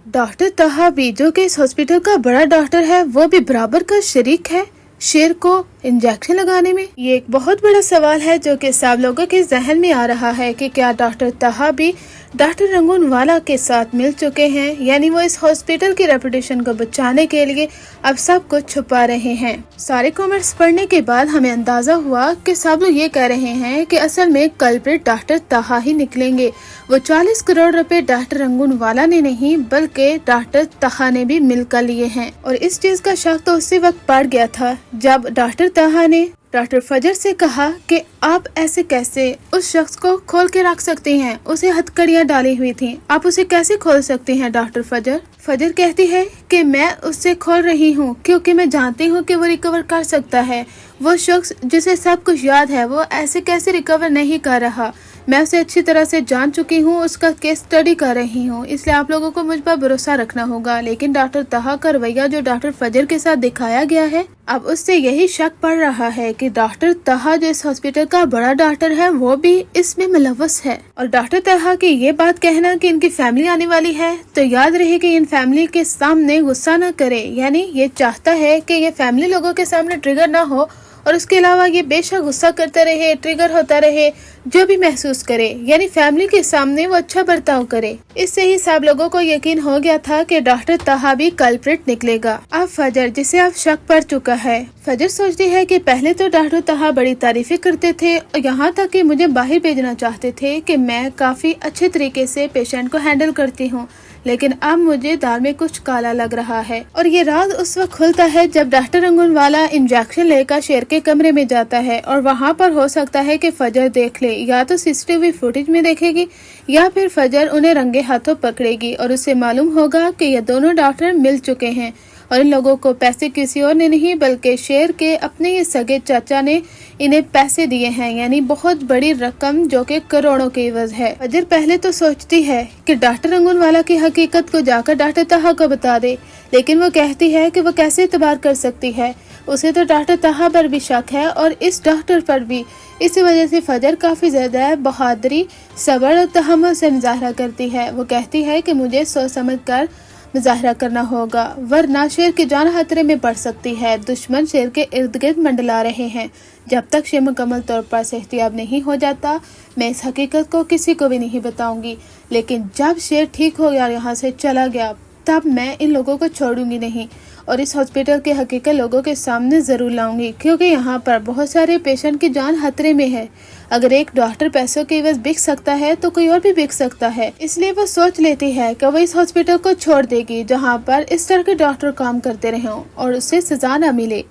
Doctor तहा भी जो कि इस हॉस्पिटल का बड़ा डॉक्टर है, वो भी बराबर का शरीक है शेर को इंजेक्शन लगाने में। ये एक बहुत बड़ा सवाल है जो कि सब लोगों के जहन में आ रहा है कि क्या डॉक्टर तहा भी डॉक्टर रंगूनवाला के साथ मिल चुके हैं, यानी वो इस हॉस्पिटल की रेपुटेशन को बचाने के लिए अब सब कुछ छुपा रहे हैं। सारे कमेंट्स पढ़ने के बाद हमें अंदाजा हुआ कि सब लोग ये कह रहे हैं कि असल में कल्प्रिट डॉक्टर तहा ही निकलेंगे। वो 40 करोड़ रुपए डॉक्टर रंगूनवाला ने नहीं बल्कि डॉक्टर तहा ने भी मिलकर लिए हैं। और इस चीज का शक तो उसी वक्त पड़ गया था जब डॉक्टर तहा ने डॉक्टर फजर से कहा कि आप ऐसे कैसे उस शख्स को खोल के रख सकते हैं, उसे हथकड़ियां डाली हुई थी, आप उसे कैसे खोल सकते हैं डॉक्टर फजर। फजर कहती है कि मैं उससे खोल रही हूँ क्योंकि मैं जानती हूँ कि वो रिकवर कर सकता है। वो शख्स जिसे सब कुछ याद है वो ऐसे कैसे रिकवर नहीं कर रहा। मैं उसे अच्छी तरह से जान चुकी हूँ, उसका केस स्टडी कर रही हूँ, इसलिए आप लोगों को मुझ पर भरोसा रखना होगा। लेकिन डॉक्टर तहा का रवैया जो डॉक्टर फजर के साथ दिखाया गया है, अब उससे यही शक पड़ रहा है कि डॉक्टर तहा जो इस हॉस्पिटल का बड़ा डॉक्टर है वो भी इसमें मुलव्वस है। और डॉक्टर तहा की ये बात कहना कि इनकी फैमिली आने वाली है, तो याद रहे कि इन फैमिली के सामने गुस्सा न करे, यानी ये चाहता है कि ये फैमिली लोगों के सामने ट्रिगर ना हो और उसके अलावा ये बेशक गुस्सा करता रहे, ट्रिगर होता रहे, जो भी महसूस करे, यानी फैमिली के सामने वो अच्छा बर्ताव करे। इससे ही सब लोगों को यकीन हो गया था कि डॉक्टर तहा भी कल्प्रिट निकलेगा। अब फजर, जिसे अब शक पड़ चुका है, फजर सोचती है कि पहले तो डॉक्टर तहा बड़ी तारीफें करते थे और यहाँ तक कि मुझे बाहर भेजना चाहते थे कि मैं काफी अच्छे तरीके से पेशेंट को हैंडल करती हूँ, लेकिन अब मुझे दाल में कुछ काला लग रहा है। और ये राज उस वक्त खुलता है जब डॉक्टर रंगूनवाला इंजेक्शन लेकर शेर के कमरे में जाता है और वहाँ पर हो सकता है कि फजर देख ले, या तो सीसीटीवी फुटेज में देखेगी या फिर फजर उन्हें रंगे हाथों पकड़ेगी और उसे मालूम होगा कि ये दोनों डॉक्टर मिल चुके हैं और इन लोगों को पैसे किसी और ने नहीं बल्कि शेर के अपने ही सगे चाचा ने इन्हें पैसे दिए हैं, यानी बहुत बड़ी रकम जो कि करोड़ों की एवज है। फजर पहले तो सोचती है कि डॉक्टर रंगूनवाला की हकीकत को जाकर डॉक्टर तहा को बता दे, लेकिन वो कहती है कि वो कैसे एतबार कर सकती है, उसे तो डॉक्टर तहा पर भी शक है और इस डॉक्टर पर भी। इसी वजह से फजर काफी ज्यादा बहादुरी, सब्र और तहम्मुल से मुजाहरा करती है। वो कहती है कि मुझे सोच समझ कर मुजाहरा करना होगा वरना शेर की जान खतरे में पड़ सकती है। दुश्मन शेर के इर्द गिर्द मंडला रहे हैं। जब तक शेर मुकम्मल तौर पर सेहतियाब नहीं हो जाता मैं इस हकीकत को किसी को भी नहीं बताऊंगी, लेकिन जब शेर ठीक हो गया, यहाँ से चला गया, तब मैं इन लोगों को छोड़ूंगी नहीं और इस हॉस्पिटल की हकीकत लोगों के सामने जरूर लाऊंगी, क्योंकि यहाँ पर बहुत सारे पेशेंट की जान खतरे में है। अगर एक डॉक्टर पैसों के एवज बिक सकता है तो कोई और भी बिक सकता है। इसलिए वो सोच लेती है कि वो इस हॉस्पिटल को छोड़ देगी जहाँ पर इस तरह के डॉक्टर काम करते रहे और उससे सजा न मिले।